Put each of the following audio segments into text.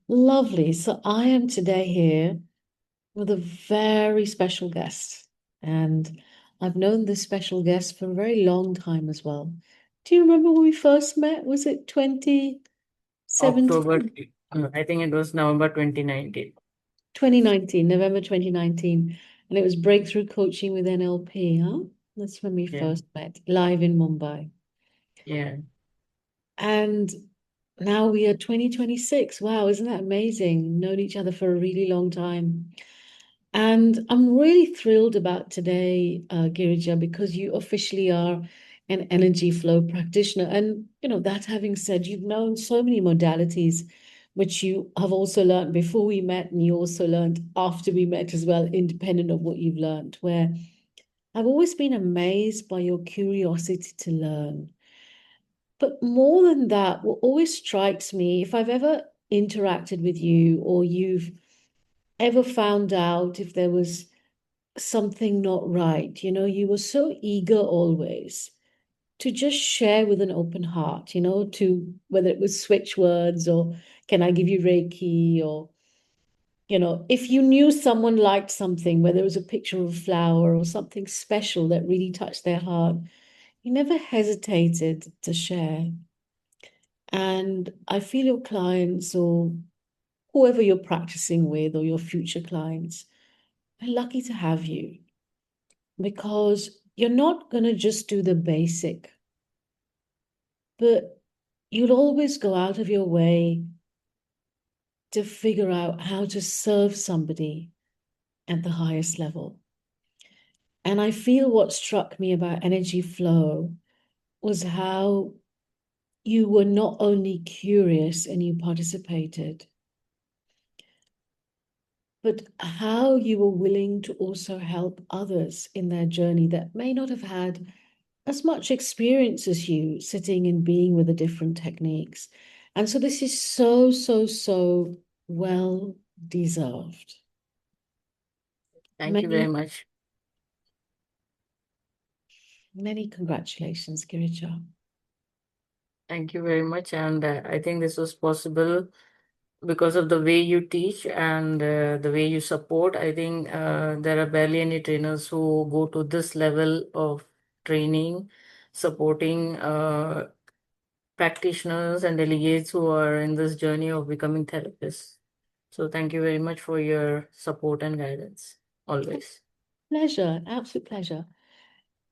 Lovely. So I am today here with a very special guest, and I've known this special guest for a very long time as well. Do you remember when we first met? Was it 2017? October, I think it was November 2019. 2019, November 2019. And it was Breakthrough Coaching with NLP, huh? That's when we Yeah, first met, live in Mumbai. yeah. And now we are 2026. Wow, isn't that amazing? Known each other for a really long time. And I'm really thrilled about today, Girija, because you officially are an energy flow practitioner. And, that having said, you've known so many modalities, which you have also learned before we met, and you also learned after we met as well, independent of what you've learned, where I've always been amazed by your curiosity to learn. But more than that, what always strikes me, if I've ever interacted with you or you've ever found out if there was something not right. You were so eager always to just share with an open heart, to whether it was switch words or can I give you Reiki or, if you knew someone liked something, whether it was a picture of a flower or something special that really touched their heart, you never hesitated to share. And I feel your clients or whoever you're practicing with or your future clients are lucky to have you because you're not going to just do the basic, but you'll always go out of your way to figure out how to serve somebody at the highest level. And I feel what struck me about energy flow was how you were not only curious and you participated, but how you were willing to also help others in their journey that may not have had as much experience as you sitting and being with the different techniques. And so this is so, so, so well deserved. Thank you very Many, much. many congratulations, Girija. Thank you very much. And I think this was possible because of the way you teach and the way you support. I think there are barely any trainers who go to this level of training, supporting practitioners and delegates who are in this journey of becoming therapists. So thank you very much for your support and guidance always. Pleasure, absolute pleasure.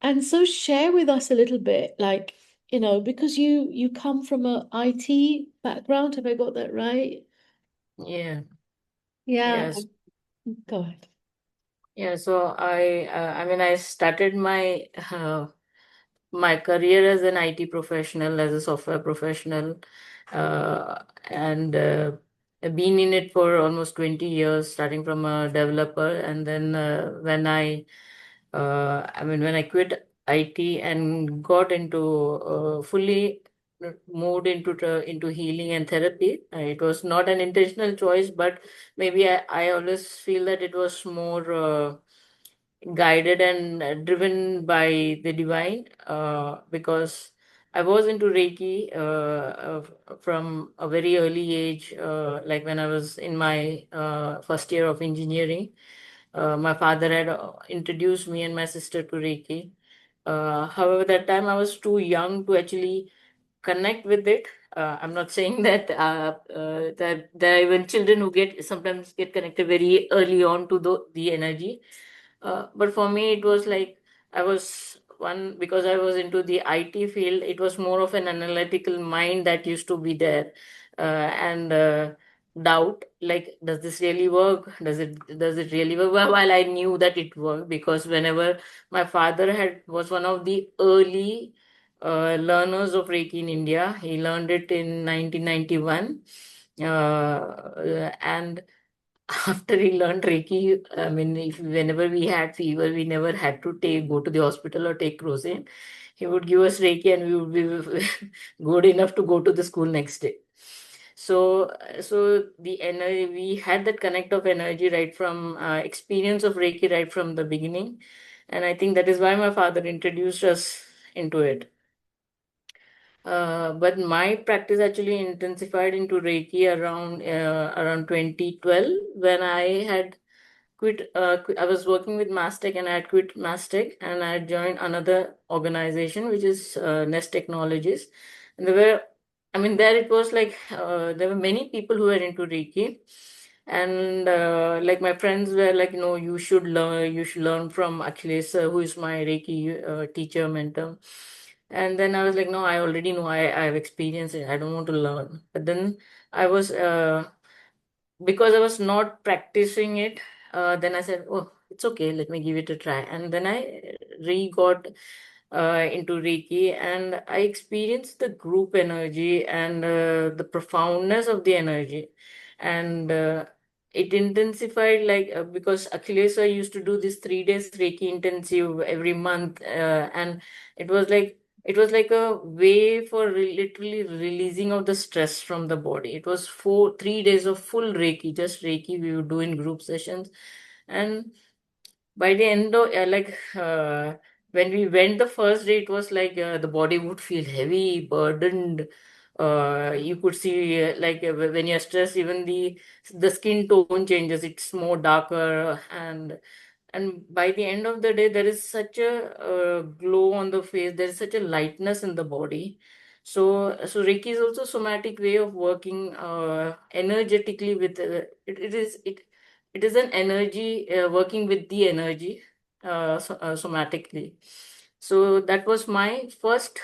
And so share with us a little bit, like, because you come from a IT background, have I got that right? Yeah. Yeah, Yes. go ahead. Yeah. So I mean, I started my career as an IT professional, as a software professional, and been in it for almost 20 years, starting from a developer. And then when I quit IT and got into fully moved into healing and therapy, it was not an intentional choice, but maybe I always feel that it was more guided and driven by the divine, because I was into Reiki from a very early age, like when I was in my first year of engineering. My father had introduced me and my sister to Reiki. However, that time I was too young to actually connect with it. I'm not saying that that there are even children who get sometimes get connected very early on to the energy. But for me, it was like I was one because I was into the IT field. It was more of an analytical mind that used to be there, and doubt like, does this really work? Does it really work? While I knew that it worked, because whenever my father had was one of the early learners of Reiki in India. He learned it in 1991. And after he learned Reiki, I mean, if whenever we had fever, we never had to go to the hospital or take crocin. He would give us Reiki, and we would be good enough to go to the school next day. So the energy, we had that connect of energy right from experience of Reiki right from the beginning, and I think that is why my father introduced us into it. But my practice actually intensified into Reiki around 2012 when I had I was working with Mastec and I had quit Mastec and I had joined another organization which is Nest Technologies. And I mean, there it was like there were many people who were into Reiki. And like my friends were like, no, you should learn from Achilles, who is my Reiki teacher, mentor. And then I was like, no, I already know, I've experienced it. I don't want to learn. But then I was because I was not practicing it, then I said, oh, it's okay, let me give it a try. And then I re got into Reiki and I experienced the group energy and the profoundness of the energy. And it intensified because Achilles used to do this 3 days Reiki intensive every month. And it was like, it was like a way for literally releasing of the stress from the body. It was 3 days of full Reiki, just Reiki we would do in group sessions. And by the end of when we went the first day, it was like the body would feel heavy, burdened. You could see when you're stressed, even the skin tone changes. It's more darker, and by the end of the day there is such a glow on the face, there is such a lightness in the body. So Reiki is also somatic way of working energetically with it is an energy working with the energy somatically. So that was my first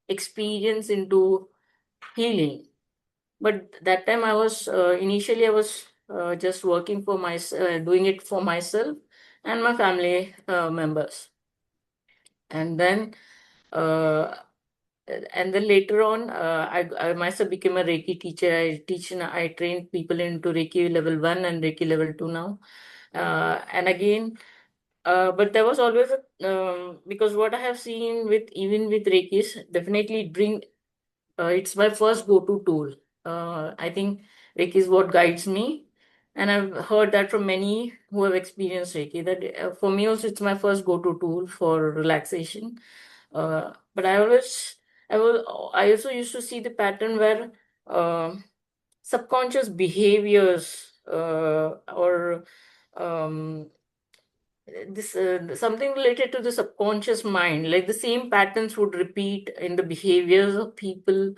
experience into healing. But that time I was initially I was just working for myself, doing it for myself and my family members. And then uh, later on, I myself became a Reiki teacher. I train people into Reiki level 1 and Reiki level 2 now. And again, but there was always because what I have seen with even with Reiki is definitely it's my first go-to tool. I think Reiki is what guides me, and I've heard that from many who have experienced Reiki. That for me also, it's my first go-to tool for relaxation. But I also used to see the pattern where uh, subconscious behaviors or um, this something related to the subconscious mind, like the same patterns would repeat in the behaviors of people.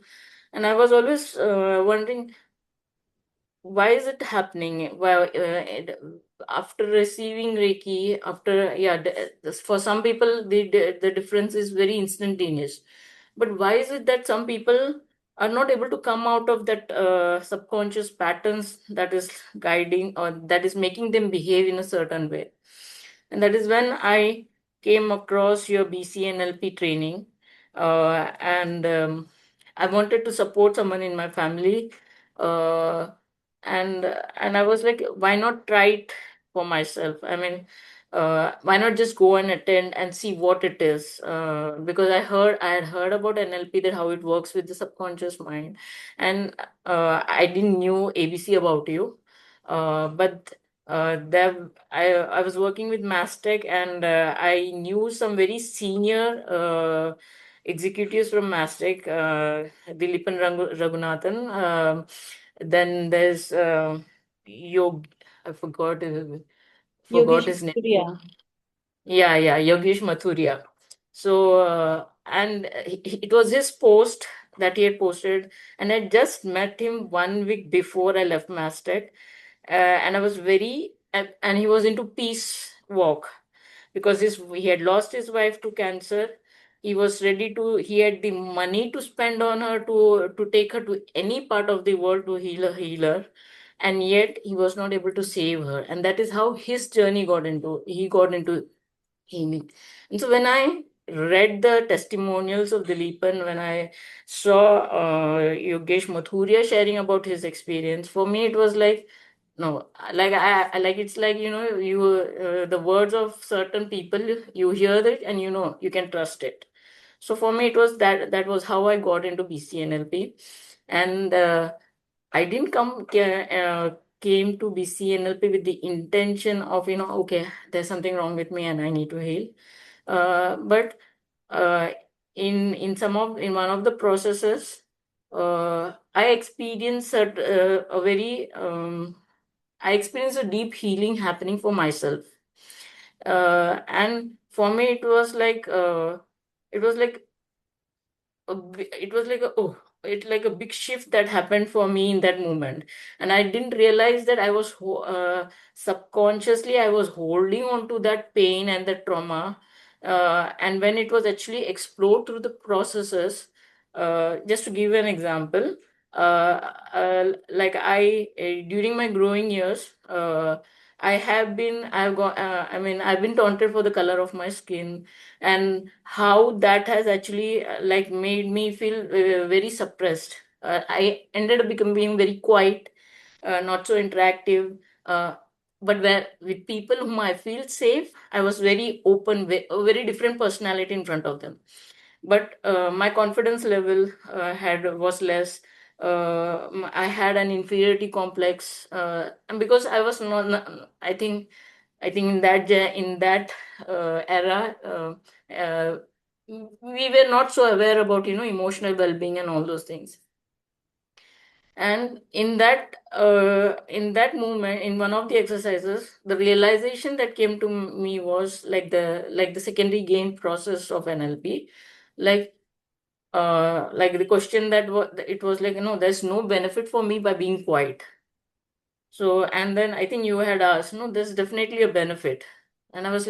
And I was always wondering, why is it happening? Well, after receiving Reiki, for some people, the difference is very instantaneous. But why is it that some people are not able to come out of that subconscious patterns that is guiding or that is making them behave in a certain way? And that is when I came across your BCNLP training, and I wanted to support someone in my family. Uh, and I was like, why not try it for myself? I mean, why not just go and attend and see what it is? Because I had heard about NLP, that how it works with the subconscious mind, and I didn't knew ABC about you, but there I was working with Mastec, and I knew some very senior executives from Mastec, Dilipan Raghunathan. Then there's Yog. I forgot Yogesh his name. Surya. Yeah, Yogesh Mathuria. So and it was his post that he had posted, and I just met him 1 week before I left Mastec, and I was and he was into peace walk because he had lost his wife to cancer. He had the money to spend on her, to take her to any part of the world to heal her, and yet he was not able to save her. And that is how his journey got into healing. And so when I read the testimonials of Dileepan, when I saw Yogesh Mathuria sharing about his experience, for me it was like, no, like it's like, the words of certain people, you hear that and you can trust it. So for me it was that was how I got into BCNLP. And I didn't came to BCNLP with the intention of, okay, there's something wrong with me and I need to heal. But uh, in one of the processes, I experienced a very I experienced a deep healing happening for myself. And for me, it was like it was like a oh it like a big shift that happened for me in that moment. And I didn't realize that subconsciously I was holding on to that pain and the trauma. And when it was actually explored through the processes, just to give you an example, like during my growing years, I've been taunted for the color of my skin, and how that has actually like made me feel very suppressed. I ended up becoming very quiet, not so interactive. uh, but where with people whom I feel safe, I was very open, a very different personality in front of them. But my confidence level had was less. I had an inferiority complex, and because I was not, I think in that era, uh, we were not so aware about emotional well-being and all those things. And in that movement, in one of the exercises, the realization that came to me was like the secondary gain process of NLP. Like the question it was like, there's no benefit for me by being quiet. So, and then I think you had asked, no, there's definitely a benefit. And I was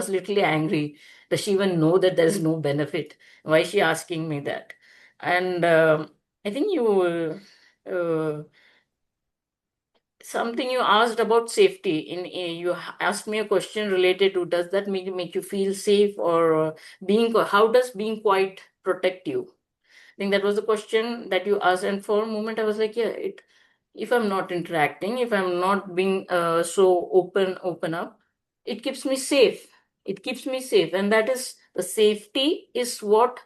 literally angry. Does she even know that there's no benefit? Why is she asking me that? And I think something you asked about safety. Asked me a question related to, does that make you feel safe, or how does being quiet protect you? I think that was the question that you asked, and for a moment I was like, yeah, if I'm not interacting, if I'm not being so open up, it keeps me safe. It keeps me safe, and that is the safety is what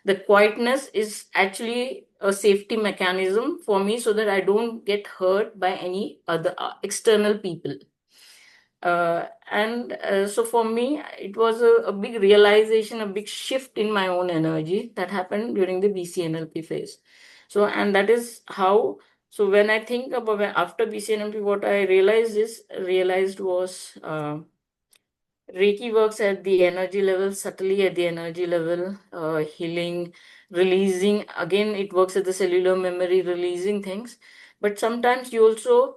the quietness is actually a safety mechanism for me, so that I don't get hurt by any other external people. And so for me, it was a big realization, a big shift in my own energy that happened during the BCNLP phase. So, and that is how. So when I think about after BCNLP, what I realized was Reiki works at the energy level, subtly at the energy level, healing, releasing. Again, it works at the cellular memory, releasing things. But sometimes you also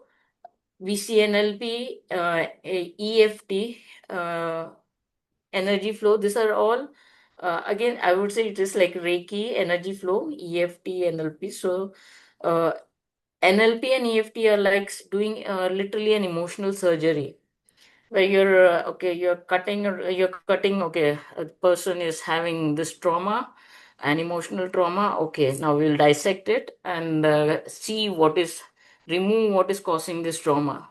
VCNLP, EFT, energy flow. These are all, again, I would say it is like Reiki, energy flow, EFT, NLP. So, uh, NLP and EFT are like doing literally an emotional surgery, where you're cutting, okay, a person is having this trauma, an emotional trauma. Okay, now we'll dissect it and see remove what is causing this trauma.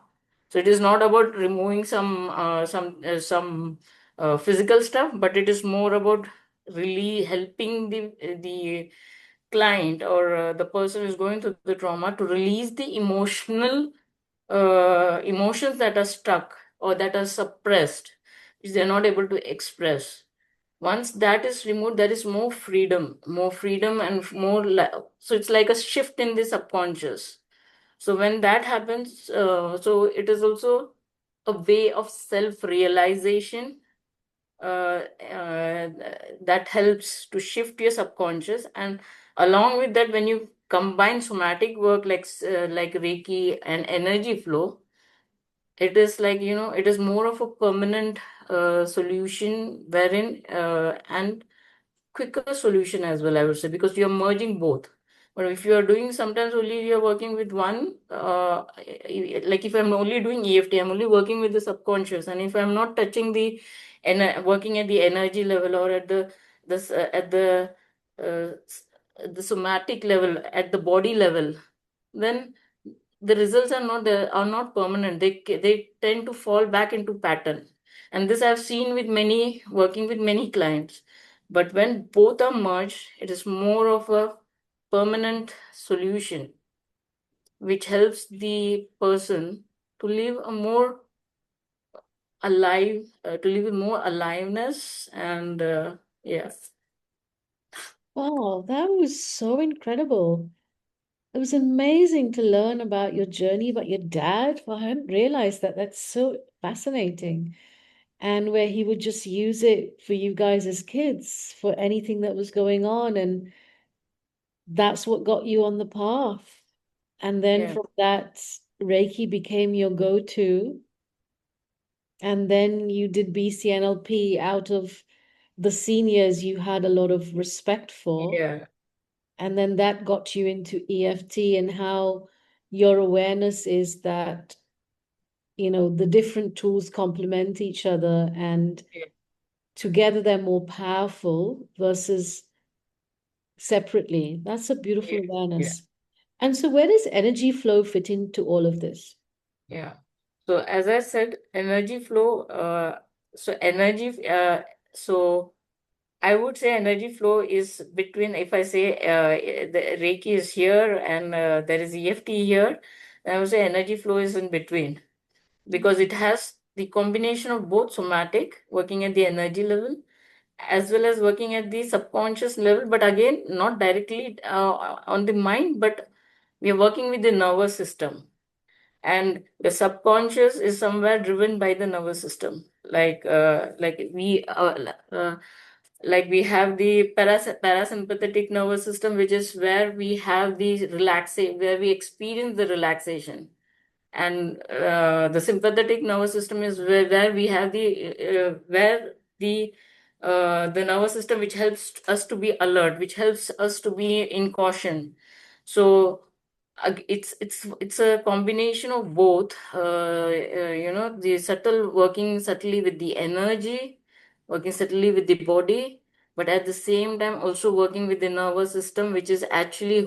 So it is not about removing some physical stuff, but it is more about really helping the client, or the person who is going through the trauma, to release the emotions that are stuck or that are suppressed, which they're not able to express. Once that is removed, there is more freedom, and so it's like a shift in the subconscious. So when that happens, so it is also a way of self-realization, that helps to shift your subconscious. And along with that, when you combine somatic work like Reiki and energy flow, it is like, it is more of a permanent solution, wherein and quicker solution as well, I would say, because you're merging both. But if you are doing, sometimes only you're working with one, like if I'm only doing EFT, I'm only working with the subconscious, and if I'm not touching working at the energy level, or at uh, the somatic level, at the body level, then the results are not permanent. They tend to fall back into pattern, and this I've seen with many, working with many clients. But when both are merged, it is more of a permanent solution, which helps the person to live a more to live with more aliveness. And yeah. Wow, that was so incredible. It was amazing to learn about your journey, about your dad. Well, I hadn't realized that. That's so fascinating. And where he would just use it for you guys as kids for anything that was going on. And that's what got you on the path. And then Yeah, from that, Reiki became your go-to. And then you did BCNLP out of the seniors you had a lot of respect for. yeah, And then that got you into EFT and how your awareness is that, the different tools complement each other and yeah, together they're more powerful versus separately. That's a beautiful yeah, yeah. awareness. And so, where does energy flow fit into all of this? Yeah. So as I said, energy flow. So energy. So I would say energy flow is between. If I say the Reiki is here and there is EFT here, I would say energy flow is in between because it has the combination of both somatic, working at the energy level, as well as working at the subconscious level. But again, not directly on the mind, but we are working with the nervous system, and the subconscious is somewhere driven by the nervous system, like we have the parasympathetic nervous system, which is where we have the relaxation, where we experience the relaxation, and the sympathetic nervous system is where we have where the nervous system which helps us to be alert, which helps us to be in caution. So it's a combination of both, the subtle, working subtly with the energy, working subtly with the body, but at the same time also working with the nervous system, which is actually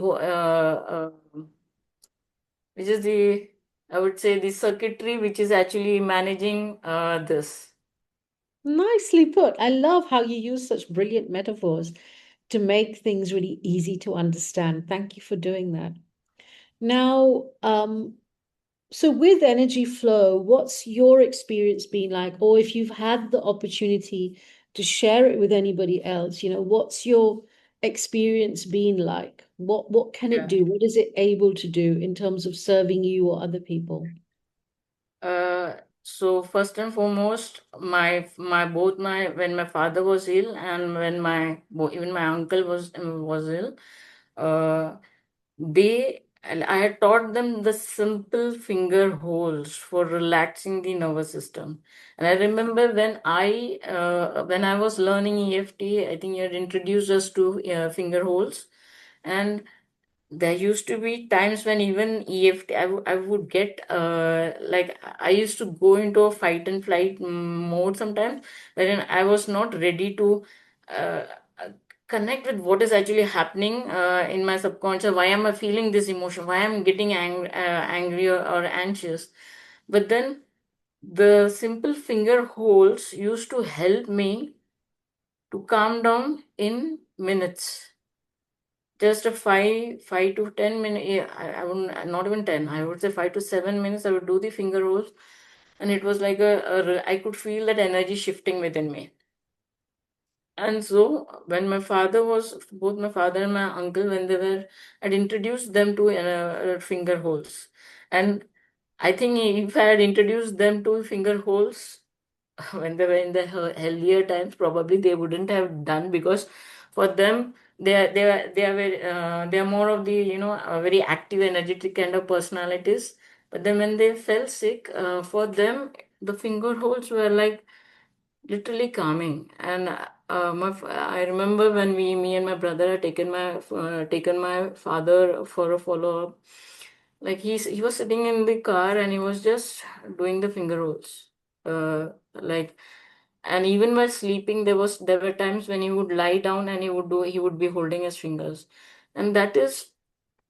which is the, I would say, the circuitry which is actually managing this. Nicely put. I love how you use such brilliant metaphors to make things really easy to understand. Thank you for doing that. Now, so with energy flow, what's your experience been like? Or if you've had the opportunity to share it with anybody else, what's your experience been like? What can it Yeah. do? What is it able to do in terms of serving you or other people? So first and foremost, my both my when my father was ill and when even my uncle was ill, uh, I had taught them the simple finger holds for relaxing the nervous system. And I remember when I was learning EFT, I think you had introduced us to finger holds, and there used to be times when even EFT, I would get like I used to go into a fight and flight mode sometimes, wherein I was not ready to uh, uh, connect with what is actually happening in my subconscious. Why am I feeling this emotion? Why am I getting angry or anxious? But then the simple finger holds used to help me to calm down in minutes, just a 5 to 10 minute. Yeah, I wouldn't, not even 10, I would say 5 to 7 minutes I would do the finger rolls, and it was like I could feel that energy shifting within me. And so when both my father and my uncle, when they were, I'd introduced them to finger holes. And I think if I had introduced them to finger holes when they were in the healthier times, probably they wouldn't have done, because for them they are more of the, very active, energetic kind of personalities. But then when they fell sick, for them the finger holes were like literally calming. And I remember when me and my brother had taken my father for a follow up. Like he was sitting in the car and he was just doing the finger rolls. Like, and even while sleeping, there were times when he would lie down and he would be holding his fingers, and that is,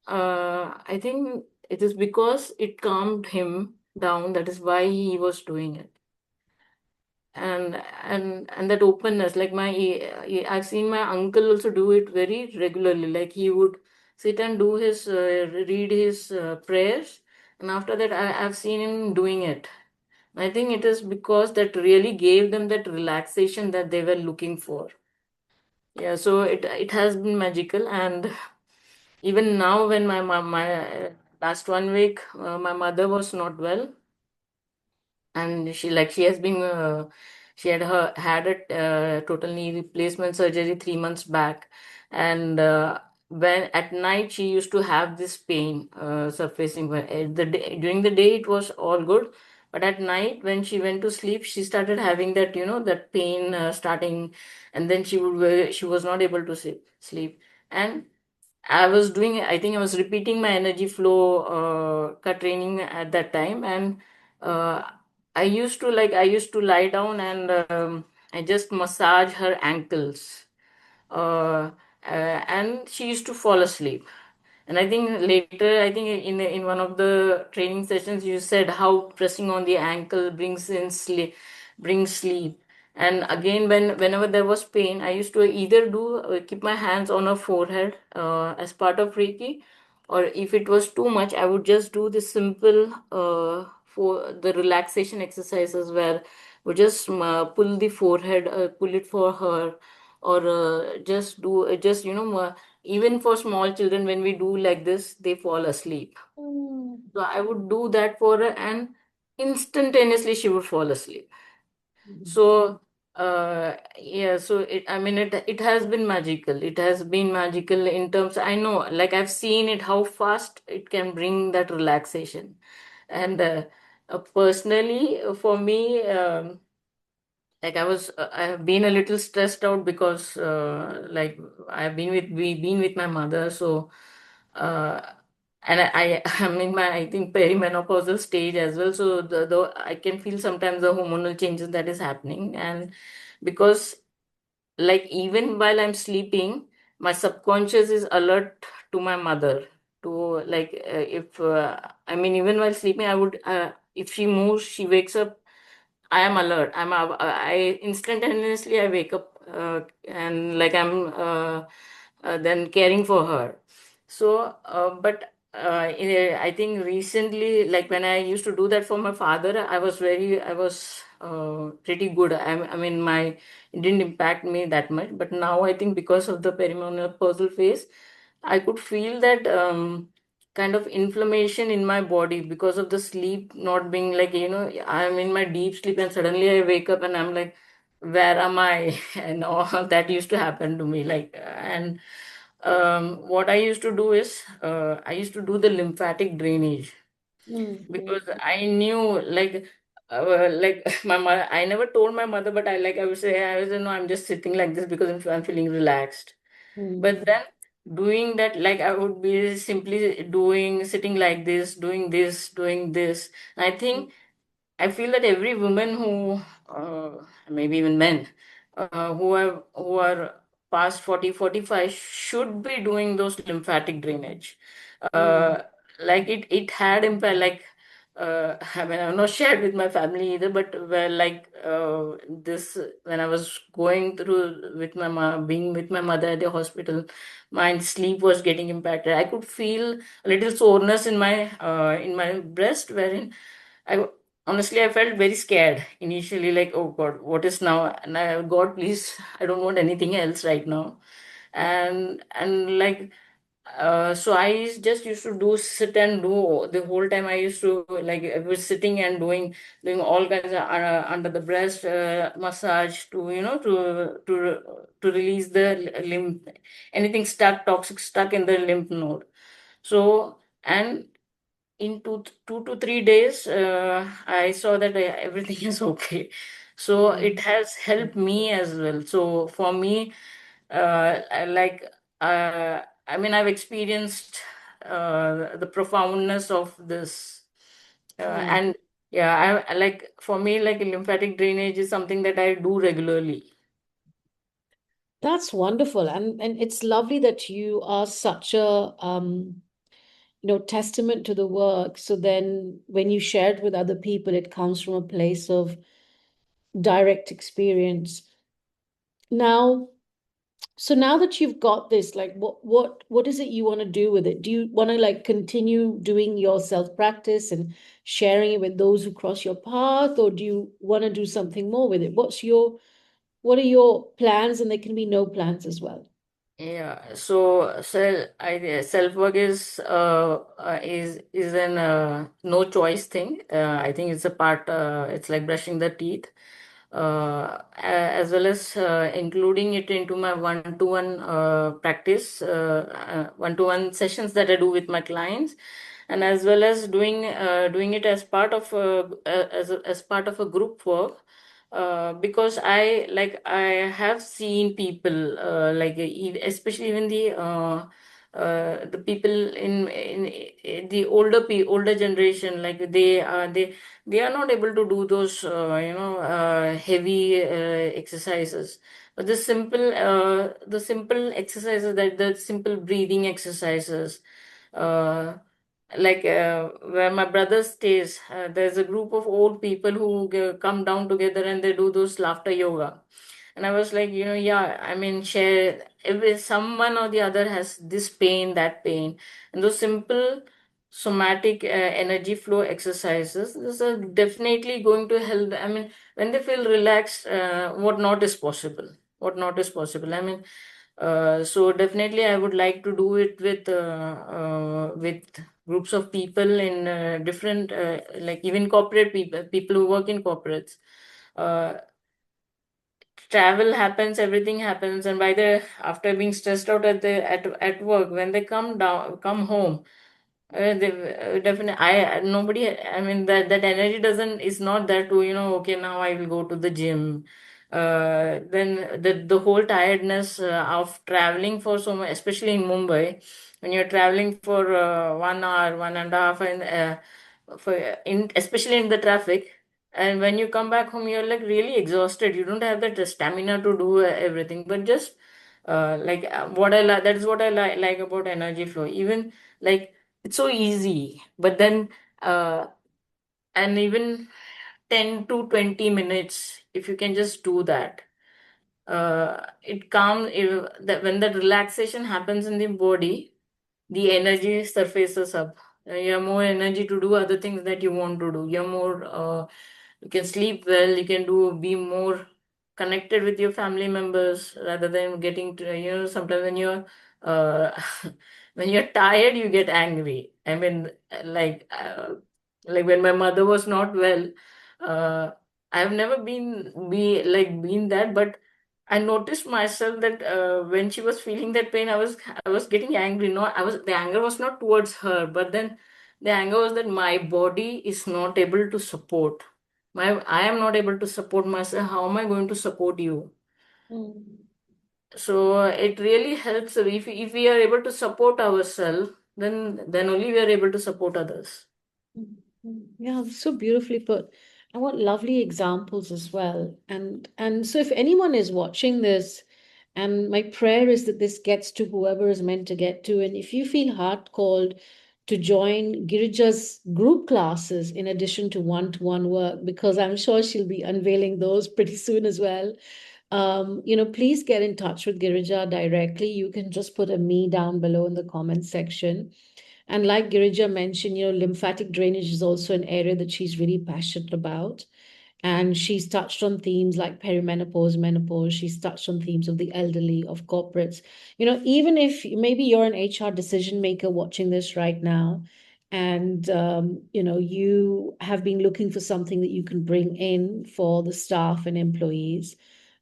I think it is because it calmed him down. That is why he was doing it. And that openness, like I've seen my uncle also do it very regularly. Like he would sit and do his read his prayers, and after that I've seen him doing it. I think it is because that really gave them that relaxation that they were looking for. Yeah, so it has been magical, and even now when my last 1 week, my mother was not well, and she has been she had a total knee replacement surgery 3 months back, and when at night she used to have this pain surfacing. During the day it was all good, but at night when she went to sleep she started having that, that pain starting, and then she was not able to sleep. And I think I was repeating my energy flow cut training at that time. And uh, I used to lie down, and I just massage her ankles. Uh, and she used to fall asleep. And I think later, I think in one of the training sessions, you said how pressing on the ankle brings sleep. And again, whenever there was pain, I used to either do keep my hands on her forehead as part of Reiki, or if it was too much, I would just do this simple for the relaxation exercises where we just pull the forehead, pull it for her, or just do just even for small children, when we do like this, they fall asleep. Mm. So I would do that for her, and instantaneously she would fall asleep. So, yeah, so I mean, it has been magical. It has been magical in terms, I know, like I've seen it, how fast it can bring that relaxation. And personally, for me, I have been a little stressed out because we've been with my mother. So uh and I'm in my, I think, perimenopausal stage as well. So the I can feel sometimes the hormonal changes that is happening. And because, like, even while I'm sleeping, my subconscious is alert to my mother, to, like, if I mean, even while sleeping, I would if she moves, she wakes up, I am alert. I instantaneously I wake up, and like I'm then caring for her. So, but I think recently, like when I used to do that for my father, I was pretty good. I mean, it didn't impact me that much. But now I think because of the perimenopausal phase, I could feel that kind of inflammation in my body because of the sleep not being, like, I'm in my deep sleep and suddenly I wake up and I'm like, where am I? And all that used to happen to me. And what I used to do is, I used to do the lymphatic drainage, Mm. because I knew, like my mother, I never told my mother, but I would say, no, I'm just sitting like this because I'm feeling relaxed. Mm. But then doing that, like I would be simply sitting like this, doing this, doing this. I think I feel that every woman who, maybe even men, who are past 40, 45, should be doing those lymphatic drainage. Mm. Uh, like it had impact. Like, I mean, I've not shared with my family either, but well, like this, when I was going through with being with my mother at the hospital, my sleep was getting impacted. I could feel a little soreness in my breast, wherein I honestly, I felt very scared initially, like, oh God, what is now? And God, please, I don't want anything else right now. And like, so I just used to do sit and do the whole time. I used to, like, I was sitting and doing all kinds of under the breast massage to, to release the lymph, anything stuck, toxic stuck in the lymph node. So, and in 2 to 3 days, I saw that everything is okay. So it Mm. has helped me as well. So for me, like, I mean, I've experienced the profoundness of this, Mm. and yeah, like, for me, like, lymphatic drainage is something that I do regularly. That's wonderful. And it's lovely that you are such a testament to the work. So then when you share it with other people, it comes from a place of direct experience. Now, so now that you've got this, like what is it you want to do with it? Do you want to like continue doing your self-practice and sharing it with those who cross your path, or do you want to do something more with it? what are your plans? And there can be no plans as well. Yeah, so self-work is an no choice thing. I think it's a part. It's like brushing the teeth, as well as including it into my one-to-one practice, one-to-one sessions that I do with my clients, and as well as doing it as part of as part of a group work, because I have seen people, especially even the people in the older generation, like they are not able to do those heavy exercises, but the simple exercises, that the simple breathing exercises, uh, where my brother stays, there's a group of old people who come down together and they do those laughter yoga. And I was like, yeah, I mean, share, if someone or the other has this pain, that pain, and those simple somatic energy flow exercises, this are definitely going to help. I mean, when they feel relaxed, what not is possible. What not is possible. I mean, so definitely, I would like to do it with groups of people in different, like even corporate people, people who work in corporates. Uh, Travel happens, everything happens, and by the after being stressed out at work, when they come home, they definitely, I nobody, I mean, that energy doesn't is not there to, okay, now I will go to the gym. Then the whole tiredness of traveling for so much, especially in Mumbai, when you're traveling for 1 hour, 1.5 hours, and for in especially in the traffic, and when you come back home, you're like really exhausted. You don't have that stamina to do everything, but just what I like, that is what I like about energy flow. Even like it's so easy, but then and even 10 to 20 minutes, if you can just do that, it calms. When the relaxation happens in the body, the energy surfaces up. You have more energy to do other things that you want to do. You're more, you can sleep well, you can be more connected with your family members rather than getting to, sometimes when you're, uh, when you're tired, you get angry. I mean, like when my mother was not well, uh, I've never been that, but I noticed myself that when she was feeling that pain, I was getting angry. No, the anger was not towards her, but then the anger was that my body is not able to support. I am not able to support myself. How am I going to support you? Mm. So it really helps if we are able to support ourselves, then only we are able to support others. Yeah, so beautifully put. I want lovely examples as well. And so if anyone is watching this, and my prayer is that this gets to whoever is meant to get to, and if you feel heart called to join Girija's group classes in addition to one-to-one work, because I'm sure she'll be unveiling those pretty soon as well. Please get in touch with Girija directly. You can just put a me down below in the comment section. And like Girija mentioned, lymphatic drainage is also an area that she's really passionate about. And she's touched on themes like perimenopause, menopause. She's touched on themes of the elderly, of corporates. Even if maybe you're an HR decision maker watching this right now, and you have been looking for something that you can bring in for the staff and employees,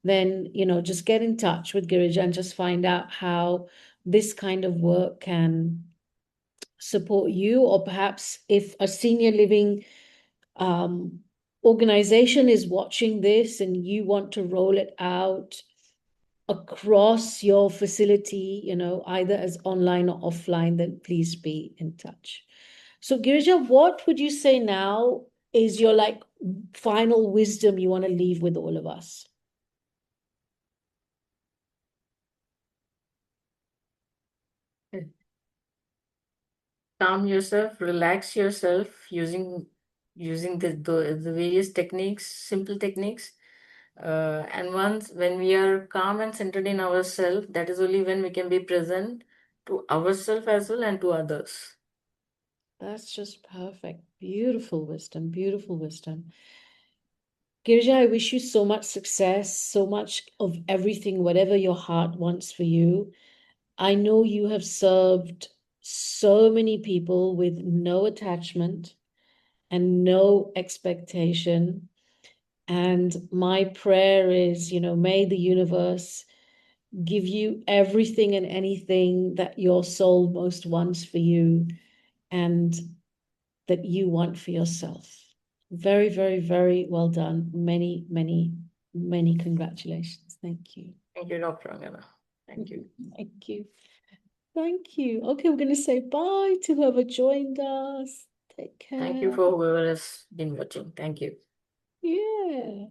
then just get in touch with Girija and just find out how this kind of work can support you, or perhaps if a senior living um, organization is watching this and you want to roll it out across your facility, either as online or offline, then please be in touch. So, Girija, what would you say now is your final wisdom you want to leave with all of us? Calm yourself, relax yourself using the various techniques, simple techniques. And once when we are calm and centered in ourselves, that is only when we can be present to ourselves as well and to others. That's just perfect. Beautiful wisdom, beautiful wisdom. Girija, I wish you so much success, so much of everything, whatever your heart wants for you. I know you have served so many people with no attachment and no expectation. And my prayer is, may the universe give you everything and anything that your soul most wants for you and that you want for yourself. Very, very, very well done. Many, many, many congratulations. Thank you. Thank you, Dr. Angana. Thank you. Thank you. Thank you. Okay, we're going to say bye to whoever joined us. Take care. Thank you for whoever has been watching. Thank you. Yeah.